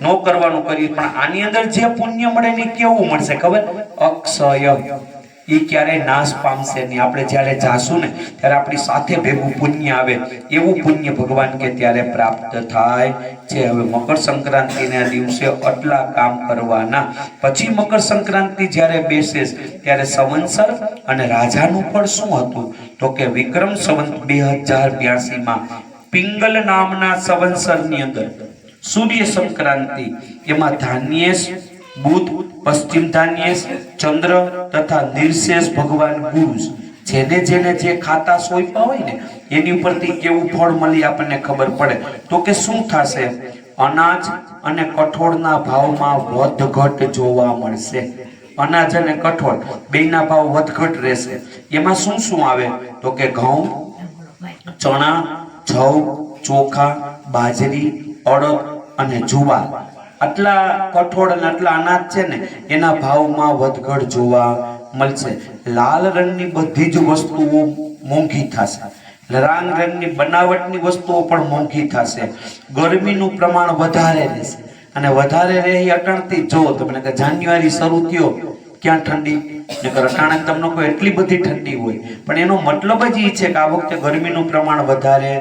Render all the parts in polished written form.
નો કરવાનું કરીએ, પણ આની અંદર જે પુણ્ય મળે ને કેવું મળશે ખબર? અક્ષય. એ ક્યારેય નાશ પામશે નહીં. આપણે જ્યારે જાશું ને ત્યારે આપણી સાથે ભેગું પુણ્ય આવે, એવું પુણ્ય ભગવાન કે ત્યારે પ્રાપ્ત થાય છે. હવે મકર સંક્રાંતિના દિવસે આટલા કામ કરવાના. પછી મકર સંક્રાંતિ જ્યારે બેસે ત્યારે સંવત્સર અને રાજાનું ફળ શું હતું? તો કે વિક્રમ સંવત 2082 પિંગલ નામના સંવત્સરની અંદર સૂર્ય સંક્રાંતિ, એમાં ધાન્યેશ બુધ, પશ્ચિમ ધાન્યેશ ચંદ્ર તથા નિર્શેષ ભગવાન ગુરુ, જેને જેને જે ખાતા સોંપ્યા હોય ને એની ઉપરથી કેવું ફળ મળી આપણને ખબર પડે. તો કે શું થશે? અનાજ અને કઠોળના ભાવમાં વધઘટ જોવા મળશે. અનાજ અને કઠોળ બેયના ભાવ વધઘટ રહેશે. એમાં શું શું આવે? તો કે ઘઉં, ચણા, જવ, ચોખા, બાજરી, અડદ અને જુવાર, આટલા કઠોળ અને આટલા અનાજ છે ને એના ભાવમાં વધઘટ જોવા મળશે. લાલ રંગની બધી જ વસ્તુઓ મોંઘી થશે. લાલ રંગની બનાવટની વસ્તુઓ પણ મોંઘી થશે. ગરમીનું પ્રમાણ વધારે રહેશે, અને વધારે રહે એ અટણથી જો તમને કે જાન્યુઆરી શરૂ થયો ક્યાં ઠંડી નકર અટાણે તમને કોઈ એટલી બધી ઠંડી હોય, પણ એનો મતલબ જ એ છે કે આ વખતે ગરમીનું પ્રમાણ વધારે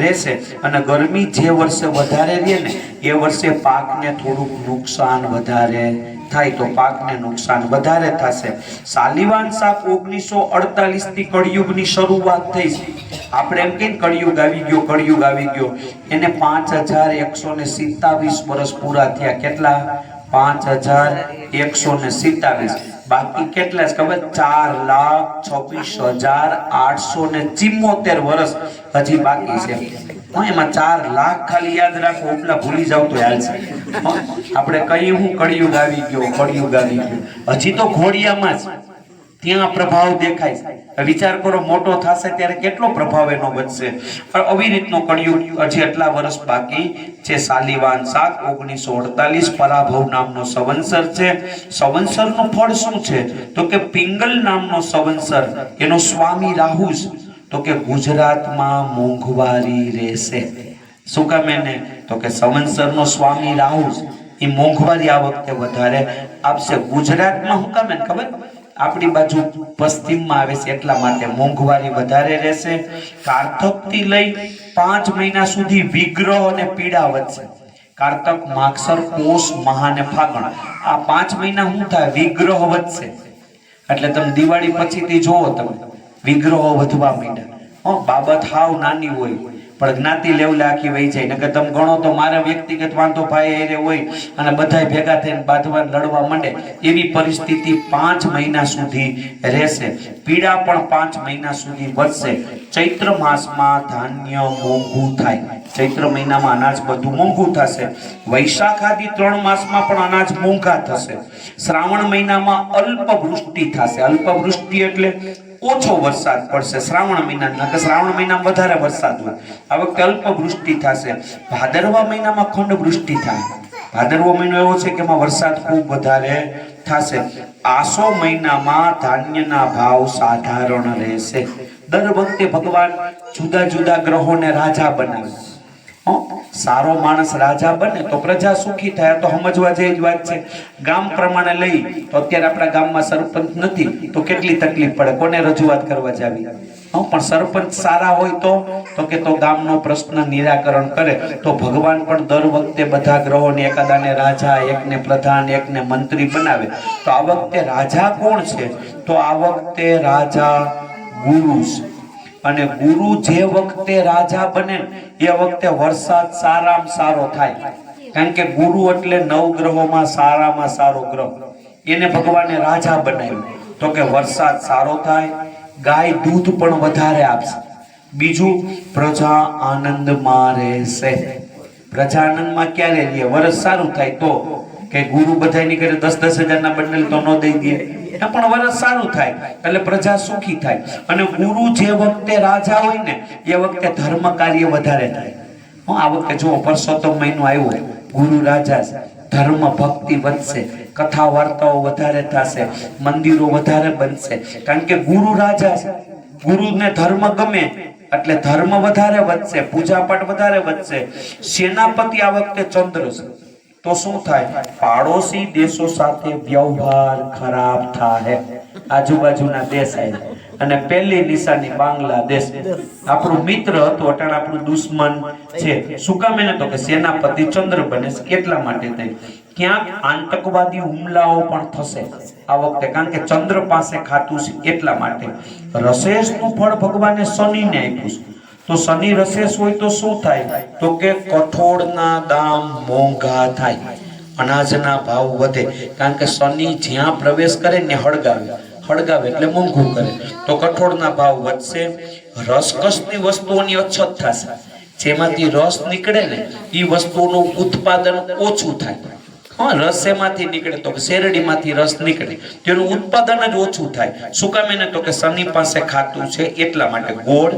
રહેશે. અને ગરમી જે વર્ષે વધારે રહે ને એ વર્ષે પાકને થોડુંક નુકસાન વધારે થાય, તો પાકને નુકસાન વધારે થશે. સાલિવાન શાક 1948 થી કળિયુગની શરૂઆત થઈ છે. આપણે એમ કહીએ કળિયુગ આવી ગયો, કળિયુગ આવી ગયો, એને 5127 વર્ષ પૂરા થયા. કેટલા? 5127. બાકી કેટલા છે ખબર? 4,26,874 વર્ષ હજી બાકી છે. એમાં 4 લાખ ખાલી યાદ રાખો, ઉપલા ભૂલી જાવ તો હાલશે. આપણે કઈ હું કળિયુગ આવી ગયો, કળિયુગ આવી ગયો, હજી તો ઘોડિયામાં જ ત્યાં પ્રભાવ દેખાય છે. વિચાર કરો મોટો થશે ત્યારે કેટલો પ્રભાવ એનો વધશે. આવી રીતનો કળિયુગ હજી એટલા વર્ષ બાકી છે. સાલિવાન શાક 1948 પરાભવ નામનો સંવત્સર છે. સંવત્સરનું ફળ શું છે? તો કે પિંગલ નામનો સંવત્સર, એનો સ્વામી રાહુ, તો કે ગુજરાતમાં મોંઘવારી રહેશે. શું કામ એને? તો કે સંવત્સરનો સ્વામી રાહુ એ મોંઘવારી આ વખતે વધારે આપશે. ગુજરાતમાં શું કામ એને ખબર? આપણી બાજુ પશ્ચિમમાં આવે છે એટલા માટે મોંઘવારી વધારે રહેશે. કારતક થી લઈ 5 મહિના સુધી વિગ્રહ અને પીડા વધશે. કારતક, માગસર, પોષ, મહા અને ફાગણ, આ 5 મહિના શું થાય? વિગ્રહ વધશે. એટલે તમે દિવાળી પછીથી જોવો, તમે વિગ્રહો વધવા માંડ્યા. બાબત હાવ નાની હોય પણ જ્ઞાતિ લેવલે આખી વહી જાય. નકર તમે ગણો તો મારા વ્યક્તિગત વાંધો ભાઈ એરે હોય અને બધાય ભેગા થઈને બાંધવા લડવા માંડે, એવી પરિસ્થિતિ 5 મહિના સુધી રહેશે. પીડા પણ 5 મહિના સુધી વધશે. ચૈત્ર માસમાં ધાન્ય મોંઘું થાય. ચૈત્ર મહિનામાં અનાજ બધું મોંઘું થશે. વૈશાખ આદિ 3 માસમાં પણ અનાજ મોંઘા થશે. શ્રાવણ મહિનામાં અલ્પ વૃષ્ટિ થશે. અલ્પ વૃષ્ટિ એટલે ઓછો વરસાદ પડશે. શ્રાવણ મહિનામાં, શ્રાવણ મહિનામાં વધારે વરસાદ હોય, આ વખતે અલ્પ વૃષ્ટિ થશે. ભાદરવા મહિનામાં ખંડ વૃષ્ટિ થાય. ભાદરવો મહિનો એવો છે કે એમાં વરસાદ ખૂબ વધારે થશે. આસો મહિનામાં ધાન્યના ભાવ સાધારણ રહેશે. દર વખતે ભગવાન જુદા જુદા ગ્રહોને રાજા બનાવે. સારો માણસ રાજા બને તો પ્રજા સુખી થાય. તો સમજવા જેવી જ વાત છે. ગામ પ્રમાણે લઈ તો અત્યારે આપણા ગામમાં સરપંચ નથી તો કેટલી તકલીફ પડે, કોને રજૂઆત કરવા જાવી. પણ સરપંચ સારા હોય તો કે તો ગામનો પ્રશ્ન નિરાકરણ કરે. તો ભગવાન પણ દર વખતે બધા ગ્રહોને એકાદાને રાજા, એકને પ્રધાન, એકને મંત્રી બનાવે. તો આ વખતે રાજા કોણ છે? તો આ વખતે રાજા ગુરુ છે. અને ગુરુ જે વખતે રાજા બને એ વખતે વરસાદ સારામાં સારો થાય. કારણ કે ગુરુ એટલે 9 ગ્રહોમાં સારામાં સારો ગ્રહ, એને ભગવાને રાજા બનાવ્યો. તો કે વરસાદ સારો થાય, ગાય દૂધ પણ વધારે આપશે. બીજું, પ્રજા આનંદમાં રહેશે. પ્રજા આનંદમાં ક્યારે રહે? વરસ સારું થાય તો. કે ગુરુ બધાની કરે 10-10 હજારના બંડલ તો ન દઈ દે, પણ વરસ સારું થાય એટલે પ્રજા સુખી થાય. અને ગુરુ જે વખતે રાજા હોય ને એ વખતે ધર્મ કાર્ય વધારે થાય. આ વખતે જો પરસોત્તમ મહિનો આવ્યો, ગુરુ રાજા છે, ધર્મ ભક્તિ વધશે, કથા વાર્તાઓ વધારે થશે, મંદિરો વધારે બનશે. કારણ કે ગુરુ રાજા છે, ગુરુને ધર્મ ગમે એટલે ધર્મ વધારે વધશે, પૂજા પાઠ વધારે વધશે. સેનાપતિ આ વખતે ચંદ્ર છે. તો શું થાય? પાડોશી દેશો સાથે વ્યવહાર ખરાબ થાય, આજુબાજુના દેશ આવ્યા. અને પહેલી નિશાની બાંગ્લાદેશ, આપણું મિત્ર હતું અટાણ આપણું દુશ્મન છે. શું કામ? એને તો કે સેનાપતિ ચંદ્ર બને. કેટલા માટે થાય? ક્યાંક આતંકવાદી હુમલાઓ પણ થશે આ વખતે, કારણ કે ચંદ્ર પાસે ખાતું છે એટલા માટે. રસેસનું ફળ ભગવાને શનિને આપ્યું છે. તો શનિ રસેસ હોય તો શું થાય? તો કે કઠોળના દામ મોંઘા થાય, અનાજના ભાવ વધે. કારણ કે શનિ જ્યાં પ્રવેશ કરે ને હળગાવે એટલે મોંઘું કરે, તો કઠોળના ભાવ વધશે. રસકસની વસ્તુઓની અછત થશે. જેમાંથી રસ નીકળે ને એ વસ્તુઓનું ઉત્પાદન ઓછું થાય. હા, રસ એમાંથી નીકળે તો શેરડીમાંથી રસ નીકળે, તેનું ઉત્પાદન જ ઓછું થાય. શું કામ? એને તો કે શનિ પાસે ખાતું છે એટલા માટે. ગોળ,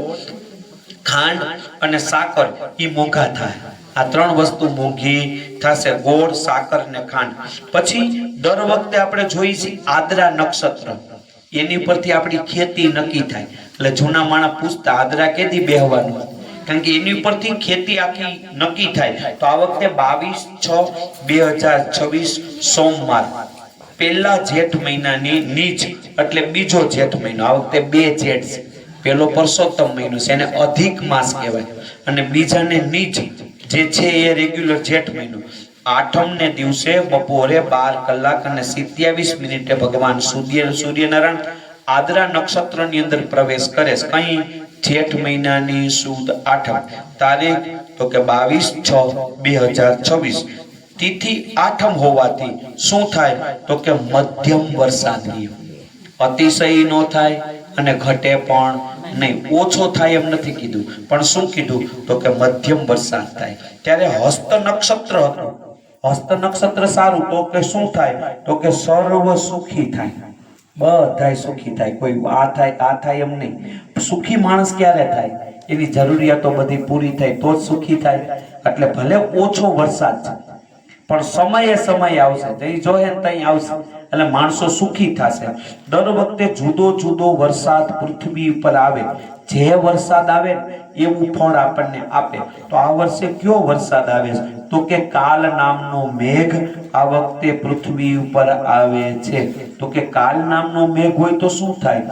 ખાંડ અને સાકર એ મોંઘા થાય. આ ત્રણ વસ્તુ મોંઘી થશે, ગોળ, સાકર ને ખાંડ. પછી દર વખતે આપણે જોઈએ છીએ આદ્રા નક્ષત્ર, એની પરથી આપણી ખેતી નક્કી થાય. એટલે જૂના માણસ પૂછતા આદ્રા કેદી બેહવાનું, કારણ કે એની ઉપરથી ખેતી આખી નક્કી થાય. તો આ વખતે 22/6/2026 સોમવાર, પહેલા જેઠ મહિનાની નીચ એટલે બીજો જેઠ મહિનો. આ વખતે 2 જેઠ છે. પેલો પરસોત્તમ મહિનો છે, એને અધિક માસ કહેવાય, અને બીજાને નીચ જે છે એ રેગ્યુલર જેઠ મહિનો. આઠમને દિવસે બપોરે 12:27 ભગવાન સૂર્યનારાયણ આદ્રા નક્ષત્રની અંદર પ્રવેશ કરે. કઈ? જેઠ મહિનાની સુદ આઠમ. તારીખ તો કે 22/6/2026. તિથિ આઠમ હોવાથી શું થાય? તો કે મધ્યમ વરસાદ. અતિશય નો થાય અને ઘટે પણ નહીં, ઓછો થાય એમ નથી કીધું, પણ શું કીધું? તો કે મધ્યમ વરસાદ થાય. ત્યારે હસ્ત નક્ષત્ર હતું. હસ્ત નક્ષત્ર સારું, તો કે શું થાય? તો કે સર્વ સુખી થાય, બધાય સુખી થાય. કોઈ આ થાય એમ નહીં. સુખી માણસ ક્યારે થાય? એની જરૂરિયાતો બધી પૂરી થાય તો જ સુખી થાય. એટલે ભલે ઓછો વરસાદ છે પણ સમયે આવશે, જઈ જોહે તઈ આવશે, એટલે માણસો સુખી થશે. દર વખતે જુદો જુદો વરસાદ પૃથ્વી ઉપર આવે, જે વરસાદ આવે એવું ફળ આપણને આપે. તો આ વર્ષે કયો વરસાદ આવે છે? તો કે કાલ નામનો મેઘ આ વખતે પૃથ્વી ઉપર આવે છે. તો કે કાલ નામનો મેઘ હોય તો શું થાય?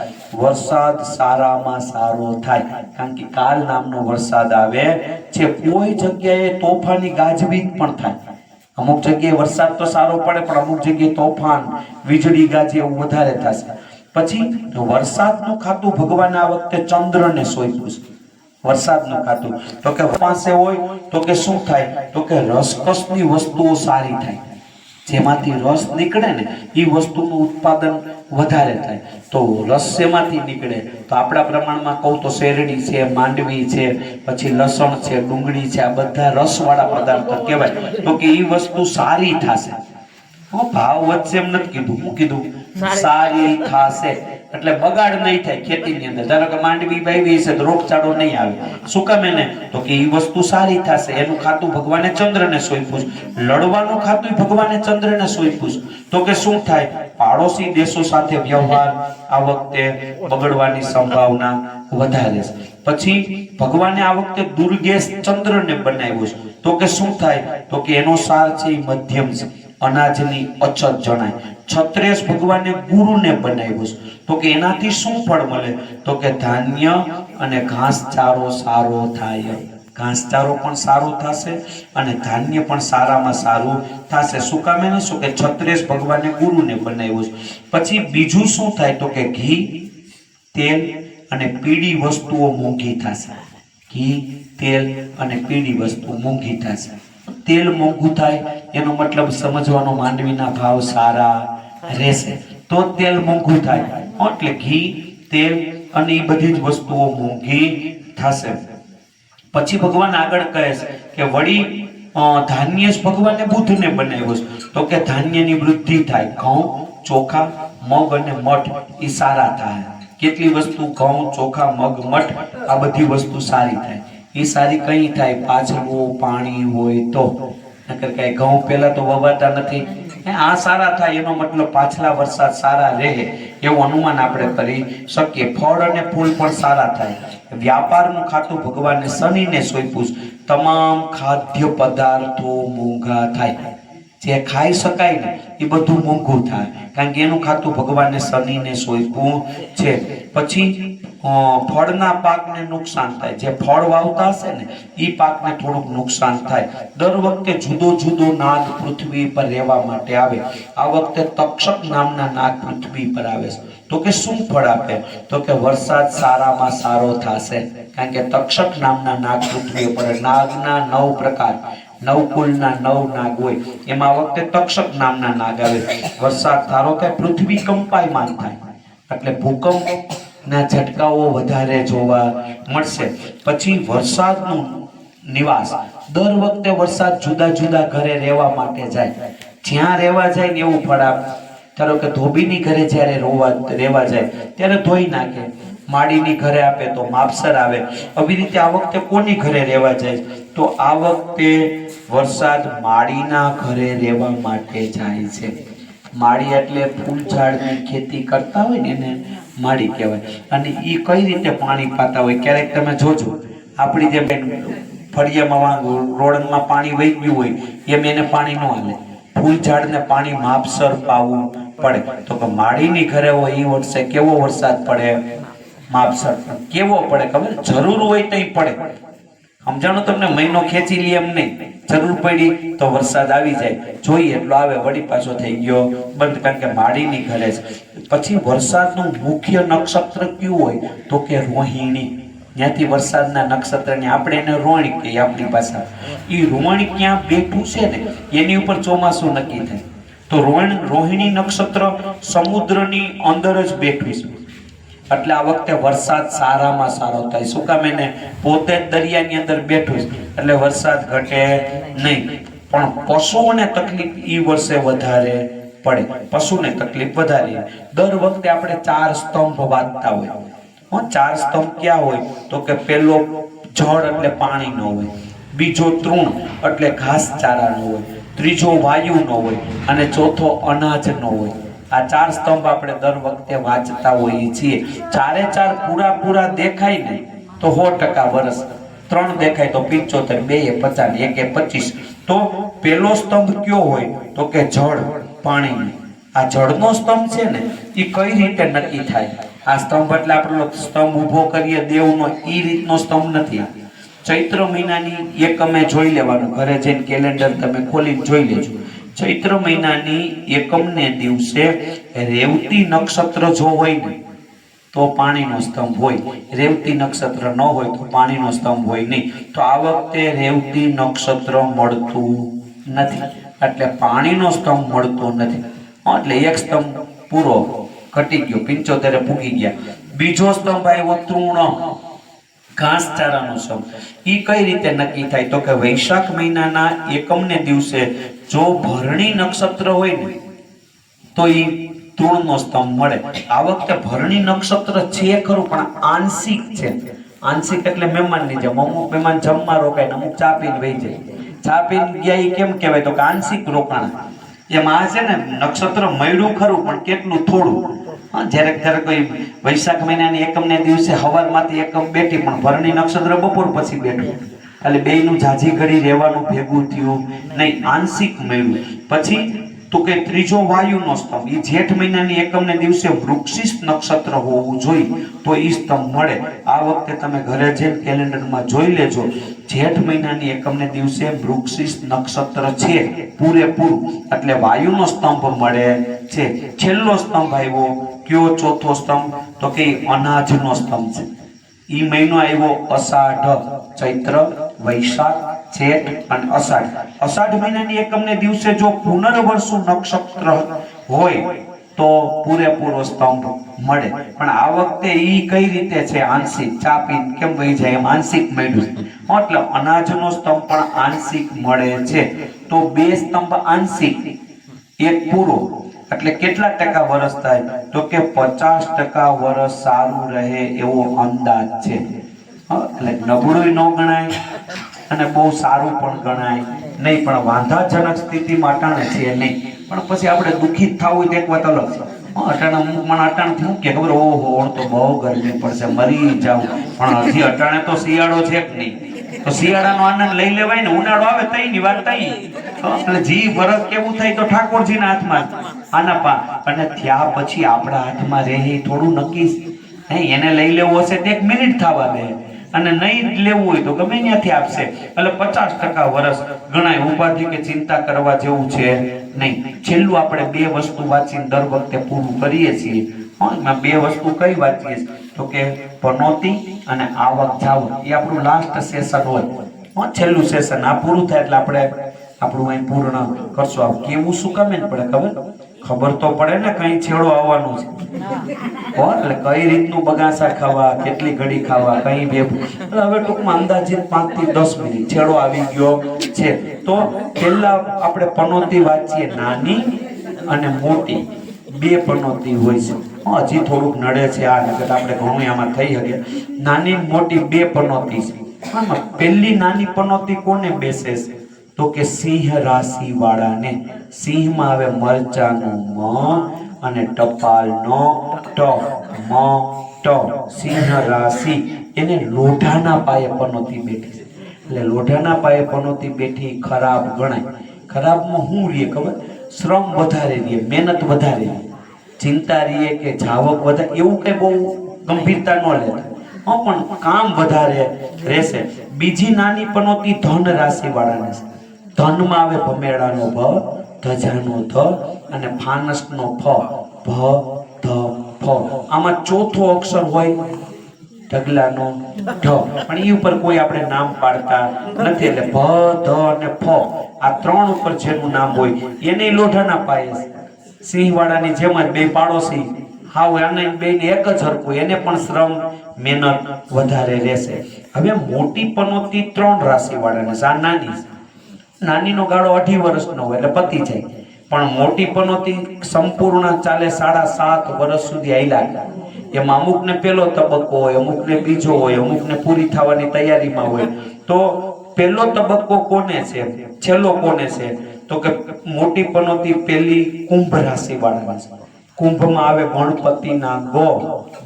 વરસાદ સારામાં સારો થાય, કારણ કે કાલ નામનો વરસાદ આવે છે. કોઈ જગ્યાએ તોફાની ગાજવીજ પણ થાય. અમુક જગ્યાએ વરસાદ તો સારો પડે, પણ અમુક જગ્યાએ તોફાન, વીજળી ગાજે એવું વધારે થશે. પછી વરસાદનું ખાતું ભગવાન આ વખતે ચંદ્રને સોંપ્યું છે. વરસાદનું ખાતું તો કે પાસે હોય તો કે શું થાય? તો કે રસકસની વસ્તુઓ સારી થાય. જેમાંથી રસ નીકળે ને એ વસ્તુનું ઉત્પાદન વધારે થાય. તો રસ શેમાંથી નીકળે? તો આપણા પ્રમાણમાં કહું તો શેરડી છે, માંડવી છે, પછી લસણ છે, ડુંગળી છે, આ બધા રસવાળા પદાર્થો કહેવાય. તો કે એ વસ્તુ સારી થશે. ભાવ વધશે એમ નથી કીધું, હું કીધું સારી થશે. એટલે બગાડ નહીં થાય ખેતીની અંદર. ધારો કે માંડવી વાવી છે તો રોગચાળો નહીં આવે. શું કામ? એને તો કે એ વસ્તુ સારી થશે. એનું ખાતું ભગવાને ચંદ્રને સોંપ્યું. લડવાનું ખાતું ભગવાને ચંદ્રને સોંપ્યું. તો કે શું થાય? પાડોશી દેશો સાથે વ્યવહાર આ વખતે બગડવાની સંભાવના વધારે છે. પછી ભગવાને આ વખતે દુર્ગેશ ચંદ્રને બનાવ્યું છે. તો કે શું થાય? તો કે એનો સાર છે એ મધ્યમ છે, અનાજની અછત જણાય. છત્રેશ ભગવાને ગુરુને બનાવ્યું છે. તો કે એનાથી શું ફળ મળે? તો કે ધાન્ય અને ઘાસચારો સારો થાય. ઘાસચારો પણ સારો થશે અને ધાન્ય પણ સારામાં સારું થશે. શું કામ? એને શું કે છત્રેશ ભગવાને ગુરુને બનાવ્યું છે. પછી બીજું શું થાય? તો કે ઘી, તેલ અને પીળી વસ્તુઓ મોંઘી થશે. ઘી, તેલ અને પીળી વસ્તુ મોંઘી થશે. તેલ મોંઘું થાય એનો મતલબ સમજવાનો માંડવીના ભાવ સારા રહેશે તો તેલ મોંઘું થાય. એટલે ઘી, તેલ અને એ બધી જ વસ્તુઓ મોંઘી થશે. પછી ભગવાન આગળ કહે છે કે વળી ધાન્ય ભગવાને બુધને બનાવ્યો છે. તો કે ધાન્યની વૃદ્ધિ થાય. ઘઉં, ચોખા, મગ અને મઠ એ સારા થાય. કેટલી વસ્તુ? ઘઉં, ચોખા, મગ, મઠ આ બધી વસ્તુ સારી થાય. એ સારી કઈ થાય? પાછળનું પાણી હોય તો. નકર કઈ ઘઉં પેલા તો વવાતા નથી. આ સારા થાય એનો મતલબ પાછલા વરસાદ સારા રહે એવું અનુમાન આપણે કરી શકીએ. ફળ અને ફૂલ પણ સારા થાય. વ્યાપારનું ખાતું ભગવાને શનિને સોંપ્યું. તમામ ખાદ્ય પદાર્થો મોંઘા થાય. જે ખાઈ શકાય ને એ બધું મોંઘું થાય, કારણ કે એનું ખાતું ભગવાનને શનિને સોંપ્યું છે. પછી ફળના પાકને નુકસાન થાય, જે ફળ વાવતા હશે ને એ પાકને થોડુંક નુકસાન થાય. દર વખતે જુદો જુદો નાગ પૃથ્વી પર રહેવા માટે આવે. આ વખતે તક્ષક નામના નાગ પૃથ્વી પર આવે છે. તો કે શું ફળ આપે? તો કે વરસાદ સારામાં સારો થશે, કારણ કે તક્ષક નામના નાગ પૃથ્વી પર, નાગના 9 પ્રકાર, 9 કુલના 9 નાગ હોય, એમાં આ વખતે તક્ષક નામના નાગ આવે. વરસાદ સારો થાય, પૃથ્વી કંપાયમાન થાય, એટલે ભૂકંપ ના ઝટકાઓ વધારે જોવા મળશે. પછી વરસાદનું નિવાસ, દર વખતે વરસાદ જુદા જુદા ઘરે રહેવા માટે જાય, જ્યાં રહેવા જાય ને એવું ફળ આપે. ધારો કે ધોબીની ઘરે જ્યારે રહેવા જાય ત્યારે ધોઈ નાખે, માડીની ઘરે આપે તો માપસર આવે. આવી રીતે આ વખતે કોની ઘરે રહેવા જાય? તો આ વખતે વરસાદ માડીના ઘરે રહેવા માટે જાય છે. માડી એટલે ફૂલ ઝાડની ખેતી કરતા હોય ને એને માડી કહેવાય. અને એ કઈ રીતે પાણી પાતા હોય? ક્યારેક તમે જોજો, આપણી જે ફળિયામાં રોડમાં પાણી વહી ગયું હોય એમ એને પાણી ન હાલે, ફૂલ ઝાડને પાણી માપસર પાવું પડે. તો કે માડીની ઘરે હોય એ વર્ષે કેવો વરસાદ પડે? માપસર. કેવો પડે ખબર? જરૂર હોય તો પડે. સમજાણું તમને? મહિનો ખેંચી લે એમ નહીં, જરૂર પડી તો વરસાદ આવી જાય, જોઈએ એટલો આવે, વળી પાછો થઈ ગયો બંધ, કારણ કે માડીની ઘરે છે. પછી વરસાદનું મુખ્ય નક્ષત્ર કયું હોય? તો કે રોહિણી. ત્યાંથી વરસાદના નક્ષત્રને આપણે એને રોહિણી કહીએ આપણી ભાષા. એ રોહિણી ક્યાં બેઠું છે ને એની ઉપર ચોમાસું નક્કી થાય. તો રોહિણી નક્ષત્ર સમુદ્રની અંદર જ બેઠું છે, એટલે આ વખતે વરસાદ સારામાં સારો થાય. શું કામ? એને પોતે જ દરિયાની અંદર બેઠું છે, એટલે વરસાદ ઘટે નહીં. પણ પશુઓને તકલીફ ઈ વર્ષે વધારે પડે, પશુને તકલીફ વધારે. દર વખતે આપણે 4 સ્તંભ વાંચતા હોય. 4 સ્તંભ ક્યાં હોય? તો કે પેલો જળ એટલે પાણી નો હોય, બીજો તૃણ એટલે ઘાસચારાનો હોય, ત્રીજો વાયુનો હોય અને ચોથો અનાજનો હોય. આ 4 સ્તંભ આપણે દર વખતે વાંચતા હોઈએ છીએ. 4 પૂરા દેખાય ને તો 100% વરસ, 3 દેખાય તો 75, 2 એ 50, 1 એ 25. તો પેલો સ્તંભ કયો હોય? તો કે જળ, પાણી. આ જળનો સ્તંભ છે ને એ કઈ રીતે નક્કી થાય? આ સ્તંભ એટલે આપણો સ્તંભ ઊભો કરીએ દેવનો, એ રીતનો સ્તંભ નથી. ચૈત્ર મહિનાની એકમે જોઈ લેવાનું, ઘરે જઈને કેલેન્ડર તમે ખોલીને જોઈ લેજો. ચૈત્ર મહિનાની એકમને દિવસે રેવતી નક્ષત્ર જો હોય ને તો પાણીનો સ્તંભ હોય, રેવતી નક્ષત્ર ન હોય તો પાણીનો સ્તંભ હોય નહીં. તો આ વખતે રેવતી નક્ષત્ર મળતું નથી, એટલે પાણીનો સ્તંભ મળતો નથી. એટલે એક સ્તંભ પૂરો ઘટી ગયો, 75 પૂગી ગયા. બીજો સ્તંભ આવ્યો તૃણ, ઘાસચારાનો સ્તંભ. ઈ કઈ રીતે નક્કી થાય? તો કે વૈશાખ મહિનાના એકમને દિવસે જો ભરણી નક્ષત્ર હોય ને તો ઈ તૃણનો સ્તંભ મળે. આ વખતે ભરણી નક્ષત્ર છે ખરું, પણ આંશિક છે. આંશિક એટલે મહેમાનની જેમ, અમુક મહેમાન જમવા રોકાય, અમુક ચા પીને વહી જાય. ચા પીને ગયા એ કેમ કહેવાય? તો કે આંશિક રોકાણ. એમાં છે ને નક્ષત્ર મળ્યું ખરું, પણ કેટલું થોડું. જ્યારે કોઈ વૈશાખ મહિનાની એકમને દિવસે હવારમાંથી એકમ બેઠી, પણ ભરણી નક્ષત્ર બપોર પછી બેઠું, એટલે બેયનું ઝાઝી ઘડી રહેવાનું ભેગું થયું નહીં, આંશિક મળ્યું. પછી તો કે ત્રીજો વાયુનો સ્તંભ, એ જેઠ મહિનાની એકમને દિવસે વૃક્ષિસ નક્ષત્ર હોવું જોઈએ તો એ સ્તંભ મળે. આ વખતે તમે ઘરે જઈને કેલેન્ડરમાં જોઈ લેજો, જેઠ મહિનાની એકમને દિવસે વૃક્ષિસ નક્ષત્ર છે પૂરેપૂરું, એટલે વાયુનો સ્તંભ મળે છે. છેલ્લો સ્તંભ આવ્યો કયો? ચોથો સ્તંભ તો કે અનાજનો સ્તંભ છે. ઈ મહિનો આવ્યો અષાઢ, ચૈત્ર, વૈશાખ, જેઠ અને અષાઢ. અષાઢ મહિનાની એકમને દિવસે જો પુનર્વસુ નક્ષત્ર હોય તો પૂરેપૂરો સ્તંભ મળે. પણ આ વખતે ઈ કઈ રીતે છે? આંશિક. ચાપી કેમ વહી જાય એમ આંશિક મળ્યું, એટલે અનાજનો સ્તંભ પણ આંશિક મળે છે. તો 2 સ્તંભ આંશિક, 1 પૂરો, એટલે કેટલા ટકા વરસ થાય? તો કે 50% વરસ સારું રહે એવો અંદાજ છે. એટલે નબળું ન ગણાય અને બહુ સારું પણ ગણાય નહીં, પણ વાંધાજનક સ્થિતિમાં અટાણે છે નહીં. પણ પછી આપણે દુઃખી થવું એક વાત અલગ છે. અટાણે અમુક મને અટાણથી હું કે ખબર, ઓહો તો બહુ ગરમી પડશે, મરી જાઉં, પણ હજી અટાણે તો શિયાળો છે જ નહીં. તો શિયાળાનો આનંદ લઈ લેવાય ને, ઉનાળો આવે તઈની વાત તઈ. એટલે જી વરસ કેવું થાય તો ઠાકોરજીના હાથમાં આના પા. અને ત્યાં પછી આપણા હાથમાં રહે થોડું નક્કી હે. એને લઈ લેવું હશે તો 1 મિનિટ થવા દે, અને નહીં લેવું હોય તો ગમે ત્યાંથી આપશે. એટલે 50% વરસ ગણાય. ઉપાધિ કે ચિંતા કરવા જેવું છે નહીં. છેલ્લું આપણે 2 વસ્તુ વાંચીને દર વખતે પૂરું કરીએ છીએ. એમાં 2 વસ્તુ કઈ વાંચીએ તો કે પનોતી અને આવક જાવક. એ આપણું લાસ્ટ સેશન હોય, છેલ્લું સેશન. આ પૂરું થાય એટલે આપણે આપણું અહીં પૂર્ણ કરશું. આ કેવું શું કામે પડે ખબર તો પડે ને, કઈ છેડો આવવાનો છે. એટલે કઈ રીતનું બગાસા ખાવા, કેટલી ઘડી ખાવા, કઈ બે. હવે ટૂંકમાં અંદાજિત 5 થી 10 મિનિટ છેડો આવી ગયો છે. તો પહેલા આપણે પનોતી વાંચીએ. નાની અને મોટી 2 પનોતી હોય છે. હજી થોડુંક નડે છે આ, નકર આપણે ઘણું આમાં થઈ શકે. નાની મોટી 2 પનોતી છે. આમાં પહેલી નાની પનોતી કોને બેસે છે તો કે સિંહ રાશિ વાળાને. સિંહમાં આવે મરચાનું મ અને ટપાલનો ટ. મ ટ. સિંહ રાશિ. એને લોઢાના પાયે પનોતી બેઠી છે. એટલે લોઢાના પાયે પનોતી બેઠી ખરાબ ગણાય. ખરાબમાં શું રીએ ખબર? શ્રમ વધારે રીએ, મહેનત વધારે રીએ, ચિંતા રીએ કે જાવક વધારે, એવું કઈ બહુ ગંભીરતા ન લેતા. પણ કામ વધારે રહેશે. બીજી નાની પનોતી ધન રાશિ વાળાને છે. ધનમાં આવે ભમેડાનો ભ, ધજાનો ધ અને ફાનસનો ફ. ભ ધ ફ. આમાં ચોથો અક્ષર હોય ઢગલાનો ઢ, પણ એ ઉપર કોઈ આપણે નામ પાડતા નથી. એટલે ભ ધ અને ફ આ 3 ઉપર જેનું નામ હોય એને લોઢાના પાયે. સિંહવાળાની જેમ જ 2 પાડોશી હાવ આને બેને એક જ હરખું, એને પણ શ્રમ મહેનત વધારે રહેશે. હવે મોટી પનોતી 3 રાશિ વાળાને. આ નાની. નાનીનો ગાળો 2.5 વર્ષનો હોય એટલે પતી જાય. પણ મોટી પનોતી સંપૂર્ણ ચાલે 7.5 વર્ષ સુધી આયલા. એમાં અમુકને પહેલો તબક્કો હોય, અમુકને બીજો હોય, અમુકને પૂરી થવાની તૈયારીમાં હોય. તો પહેલો તબક્કો કોને છે, છેલ્લો કોને છે તો કે મોટી પનોતી પહેલી કુંભ રાશિ વાળાને છે. કુંભમાં આવે ગણપતિના ગ.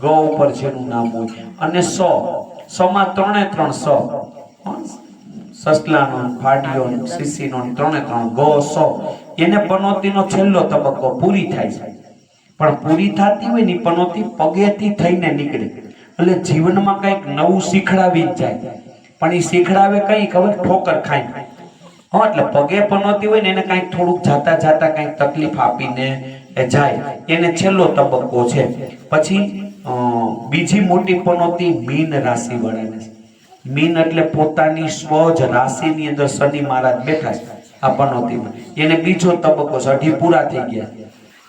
ગ ઉપર જેનું નામ હોય. અને સમાં 3 સ. સસલાનો, ફાડિયો, સીસીનો 3 ગ સ. એને પનોતીનો છેલ્લો તબક્કો પૂરી થાય છે. પણ પૂરી થતી હોય ને પનોતી પગેથી થઈને નીકળે. એટલે જીવનમાં કંઈક નવું શીખડાવી જ જાય. પણ એ શીખડાવે કઈ ખબર? ઠોકર ખાય. એટલે પગે પનોતી હોય ને એને કંઈક થોડુંક જાતા કંઈક તકલીફ આપીને જાય. એને છેલ્લો તબક્કો છે. પછી બીજી મોટી પનોતી મીન રાશિ વાળાને છે. મીન એટલે પોતાની સ્વજ રાશિની અંદર શનિ મહારાજ બેઠા છે આ પનોતીમાં. એને બીજો તબક્કો છે. 2.5 પૂરા થઈ ગયા,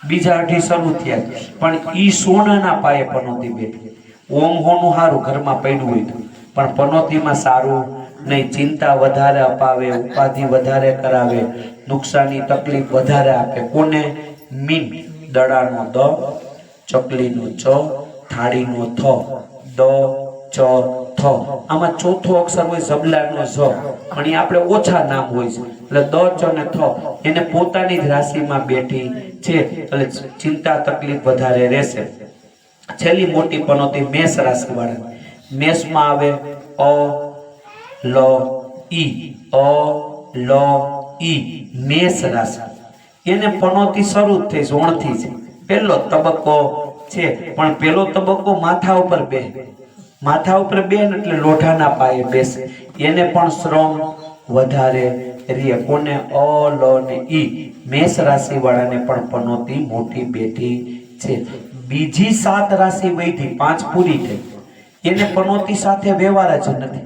બીજા 2.5 શરૂ થયા. પણ ઈ સોનાના પાયે પનોતી બેઠી. ઓમ હોનું સારું ઘરમાં પડ્યું હોય તો, પણ પનોતીમાં સારું નહીં. ચિંતા વધારે અપાવે, ઉપાધિ વધારે કરાવે, નુકસાની તકલીફ વધારે આપે. કોને? મીન. દડાનો દ, ચકલીનો ચ, થાળીનો થ, દ ચ થ. આમાં ચોથો અક્ષર હોય ઝબલાનો ઝ, પણ એ આપણે ઓછા નામ હોય છે. એટલે દ ચ અને થ એને પોતાની જ રાશિમાં બેઠી છે. એટલે ચિંતા તકલીફ વધારે રહેશે. છેલ્લી મોટી પનોતી મેષ રાશિ વાળા. મેષમાં આવે અ લ ઈ. અ લ ઈ. મેષ રાશિ. એને પનોતી શરૂ થઈ ઝોણથી છે. પહેલો તબક્કો છે. પણ પહેલો તબક્કો માથા ઉપર બે. માથા ઉપર બેન એટલે લોઢાના પાયે બેસે. એને પણ શ્રમ વધારે રે. કોને? અ લ ને ઈ. મેષ રાશિ વાળાને પણ પનોતી મોટી બેઠી છે. બીજી 7 રાશિ વૈધી 5 પૂરી થઈ. એને પનોતી સાથે વ્યવહાર જ નથી.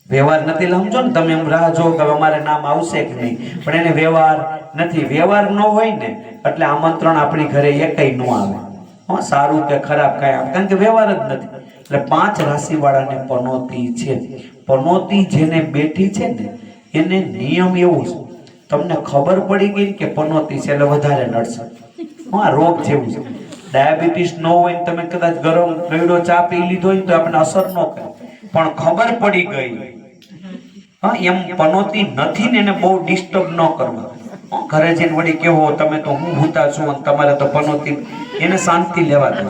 વ્યવહાર નથી સમજો ને તમે. એમ રાહ જો કે અમારે નામ આવશે કે નહીં, પણ એને વ્યવહાર નથી. વ્યવહાર ન હોય ને એટલે આમંત્રણ આપણી ઘરે એકેય ન આવે. સારું કે ખરાબ કઈ આવે, કારણ કે વ્યવહાર જ નથી. એટલે 5 રાશિ વાળાને પનોતી છે. પનોતી જેને બેઠી છે ને એને નિયમ એવું છે, તમને ખબર પડી ગઈ કે પનોતી છે એટલે વધારે નડશે. રોગ જેવું છે. ડાયાબિટીસ ન હોય ને તમે કદાચ ગરમ ગળ્યો ચા પી લીધો હોય તો આપણે અસર ન કરે, પણ ખબર પડી ગઈ એમ પનોતી નથી ને એને બહુ ડિસ્ટર્બ ન કરવા. ઘરે જઈને વળી કેવો તમે તો હું ભૂતા છું અને તમારે તો પનોતી, એને શાંતિ લેવા દો.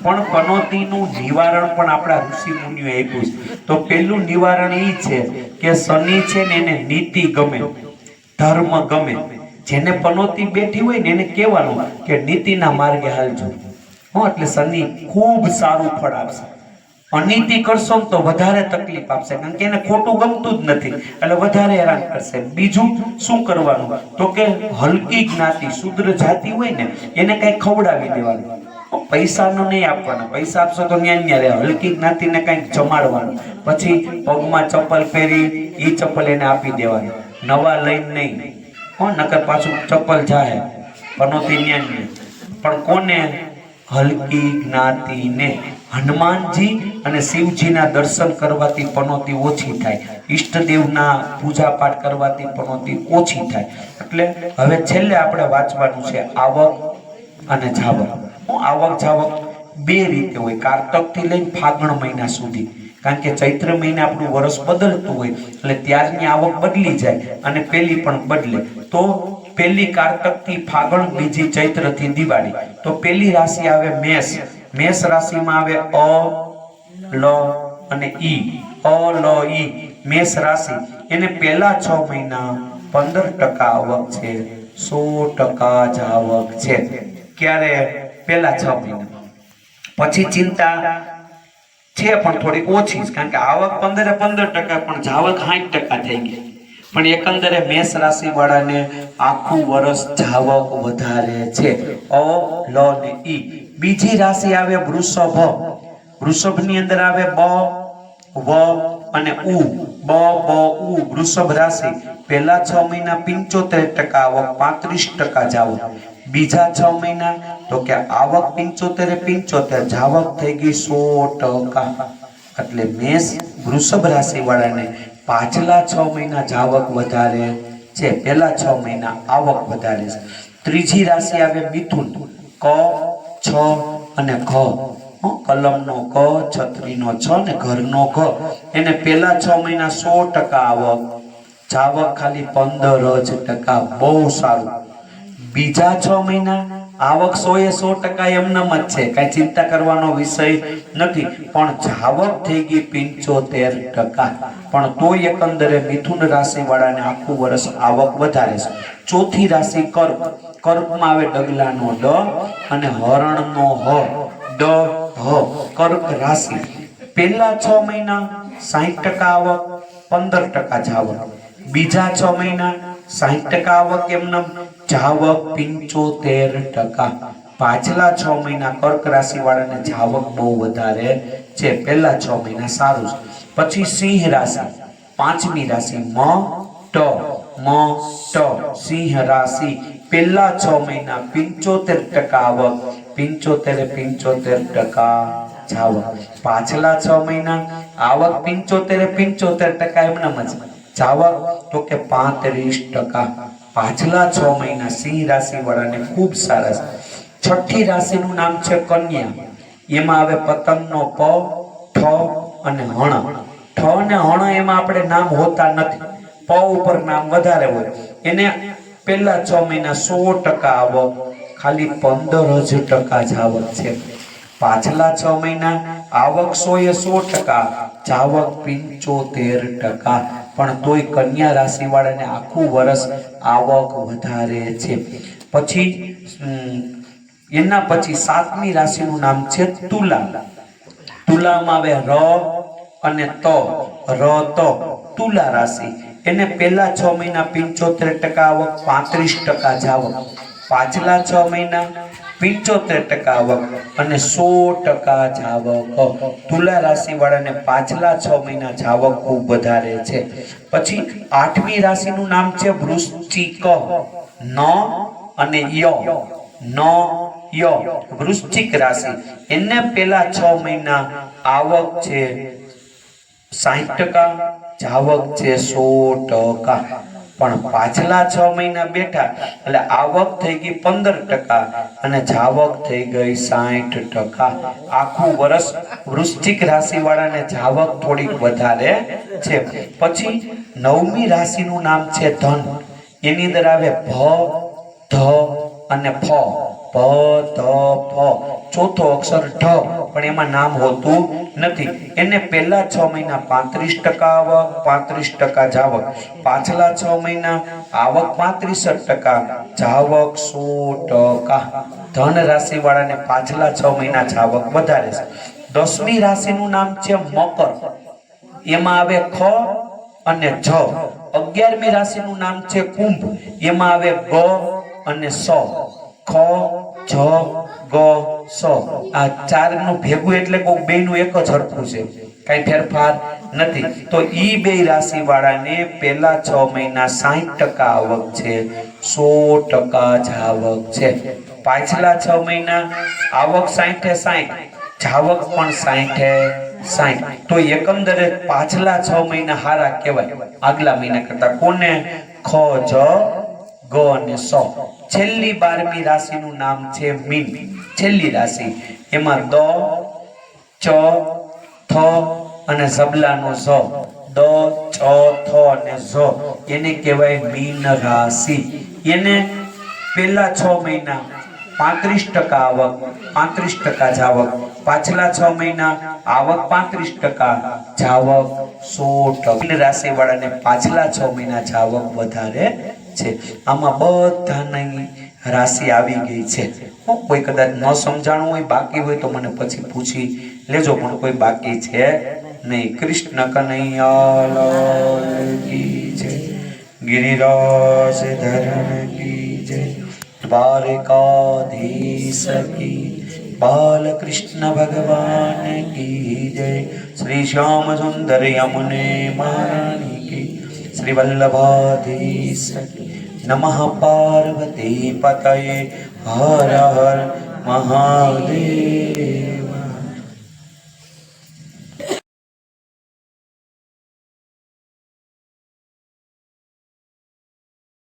પણ પનોતીનું નિવારણ પણ આપણા ઋષિ મુનિઓએ આપ્યું છે. તો પહેલું નિવારણ એ છે કે શનિ છે ને એને નીતિ ગમે, ધર્મ ગમે. જેને પનોતી બેઠી હોય ને એને કહેવાનું કે નીતિના માર્ગે હાલજો. એટલે શનિ ખૂબ સારું ફળ આપશે. અનીતિ કરશો તો વધારે તકલીફ આપશે, કારણ કે એને ખોટું ગમતું જ નથી એટલે વધારે હેરાન કરશે. બીજું શું કરવાનું તો કે હલકી જ્ઞાતિ શુદ્ર જાતિ હોય ને એને કઈ ખવડાવી દેવાનું, પૈસાનો નહીં આપવાના. પૈસા આપશો તો ન્યા રહે. હલકી જ્ઞાતિને કંઈક જમાડવાનું, પછી પગમાં ચપ્પલ પહેરી એ ચપ્પલ એને આપી દેવાની, નવા લઈને નહીં. નકર પાછું ચપ્પલ જાય પનોતી ન્યા. પણ કોને? હલકી જ્ઞાતિને. હનુમાનજી અને શિવજીના દર્શન કરવાથી પનોતી ઓછી થાય, ઈષ્ટદેવના પૂજા પાઠ કરવાથી પનોતી ઓછી થાય. એટલે હવે છેલ્લે આપણે વાંચવાનું છે આવક અને જાવક. આવક જાવક બે રીતે હોય, કારતક થી લઈને ફાગણ મહિના સુધી. કારણ કે ચૈત્ર મહિને આપણું વર્ષ બદલતું હોય એટલે ત્યારની આવક બદલી જાય અને પેલી પણ બદલે. તો પેલી કારતક થી ફાગણ, બીજી ચૈત્ર થી દિવાળી. તો પેલી રાશિ આવે મેષ. મેષ રાશિમાં આવે અ, લ અને ઈ. અ, લ, ઈ મેષ રાશિ. એને પહેલા 6 મહિના 15% આવક છે, 100% જ આવક છે. ક્યારે? પહેલા 6 મહિના. પછી ચિંતા છે પણ થોડી ઓછી, કારણ કે આવક 15% પણ જાવક 60% થઈ ગઈ. પણ એકંદરે મેષ રાશિ વાળાને આખું વર્ષ જાવક વધારે છે. અ, લ ને ઈ. બીજી રાશિ આવે વૃષભ. વૃષભ ની અંદર આવે બ, વ અને ઉ. બ, બ, ઉ વૃષભ રાશિ. પહેલા 6 મહિના 75% આવક, 35% જાવક. બીજા 6 મહિના તો કે આવક 75 જાવક થઈ ગઈ 100%. એટલે મેષ વૃષભ રાશિ વાળાને પાછલા 6 મહિના જાવક વધારે છે, પહેલા 6 મહિના આવક વધારે છે. ત્રીજી રાશિ આવે મિથુન. ક, છ અને ઘ. કલમનો ક, છત્રીનો છ ને ઘરનો ઘ. એને પહેલા 6 મહિના 100% આવક, જાવક ખાલી 15%. બહુ સારું. બીજા 6 મહિના આવક 100% એમનેમ જ છે, કઈ ચિંતા કરવાનો વિષય નથી. પણ જાવક થઈ ગઈ 75%. પણ તોય એકંદરે મિથુન રાશિ વાળાને આખું વર્ષ આવક વધારે છે. ચોથી રાશિ કર્ક. કર્કમાં આવે ડગલાનો ડ અને હરણનો હ. ડ, હ. કર્ક રાશિ. પહેલા 6 મહિના 60% આવક, 15% જાવક. બીજા 6 મહિના 60% આવક એમનેમ, જાવક 75%. પાછલા 6 મહિના કર્ક રાશિ વાળાને જાવક બહુ વધારે છે, પહેલા 6 મહિના સારું છે. પછી સિંહ રાશિ. પાંચમી રાશિ મ, ટ. મ, ટ સિંહ રાશિ. પહેલા 6 મહિના 75% આવક, 75% જાવક. પાછલા 6 મહિના આવક 75% એમનેમ જ, જાવક તો કે 35%. પાછલા 6 મહિના સિંહ રાશિ વાળાને ખૂબ સારા છે. છઠ્ઠી રાશિનું નામ છે કન્યા. એમાં આવે પતંગનો પ, ઠ અને હણ. ઠ અને હણ એમાં આપણે નામ હોતા નથી, પ ઉપર નામ વધારે હોય. એને પહેલા 6 મહિના 100% આવક, ખાલી 15% જાવક છે. પાછલા 6 મહિના આવક 100%, જાવક 75%. પણ તોય કન્યા રાશિ વાળાને આખું વર્ષ આવક વધારે છે. પછી એના પછી 7મી રાશિનું નામ છે તુલા. તુલામાં આવે ર અને ત. ર, ત તુલા રાશિ. એને પહેલા 6 મહિના 75% આવક, 35% જાવક. પાછલા 6 મહિના 75% આવક અને 100% જાવક. તુલા રાશિ વાળાને પાછલા 6 મહિના જાવક ખૂબ વધારે છે. પછી 8મી રાશિનું નામ છે વૃશ્ચિક. ન અને ય. ન, ય વૃશ્ચિક રાશિ. એને પહેલા 6 મહિના આવક છે 60%, જાવક છે 100%. પણ પાછલા 6 મહિના બેઠા એટલે આવક થઈ ગઈ 15% અને જાવક થઈ ગઈ 60%. આખું વર્ષ વૃશ્ચિક રાશિ વાળાને જાવક થોડીક વધારે છે. પછી 9મી રાશિનું નામ છે ધન. એની અંદર આવે ભ, ધ અને ફ. પ ત ફ, ચોથો અક્ષર ઢ, પણ એમાં નામ હોતું નથી. એને પહેલા 6 મહિના 35% આવક, 35% જાવક. પાછલા 6 મહિના આવક 65%, જાવક 100%. ધન રાશિ વાળાને પાછલા 6 મહિના જાવક વધારે છે. 10મી રાશિનું નામ છે મકર, એમાં આવે ખ અને જ. 11મી રાશિનું નામ છે કુંભ, એમાં આવે ગ અને સ. ખ જ ગ સ, આ ચારનું ભેગું એટલે કોઈ બેનું એક જ હરખું છે, કઈ ફેરફાર નથી. તો ઈ બે રાશિ વાળાને પહેલા 6 મહિના 60% આવક છે, 100% જાવક છે. પાછલા 6 મહિના આવક 60-60, જાવક પણ 60-60. તો એકંદરે પાછલા 6 મહિના હારા કહેવાય આગલા મહિના કરતા. કોને? ખ જ ગ અને સ. છેલ્લી 12મી રાશિનું નામ છે મીન, છેલ્લી રાશિ. એમાં દ, ચ, થ અને ઝબલાનો ઝ, દ, ચ, થ અને ઝ, એને કહેવાય મીન રાશિ. એને પહેલા 6 મહિના 35% આવક, 35% જાવક. પાછલા 6 મહિના આવક 35%, જાવક 100%. રાશિ વાળાને પાછલા 6 મહિના જાવક વધારે છે. આમાં બધાની રાશિ આવી ગઈ છે. કોઈ કદાચ ન સમજાણું હોય, બાકી હોય તો મને પછી પૂછી લેજો, પણ કોઈ બાકી છે નહીં. કૃષ્ણ કનૈયા લાલ કી જય, ગિરિરાજ ધરણ કી જય, દ્વારકાધીશ કી, બાલકૃષ્ણ ભગવાન કી જય, શ્રી શ્યામ સુંદર યमुने महारानी की, श्री वल्लभाधीश की. नमः पार्वती पतये, हर हर महादेव.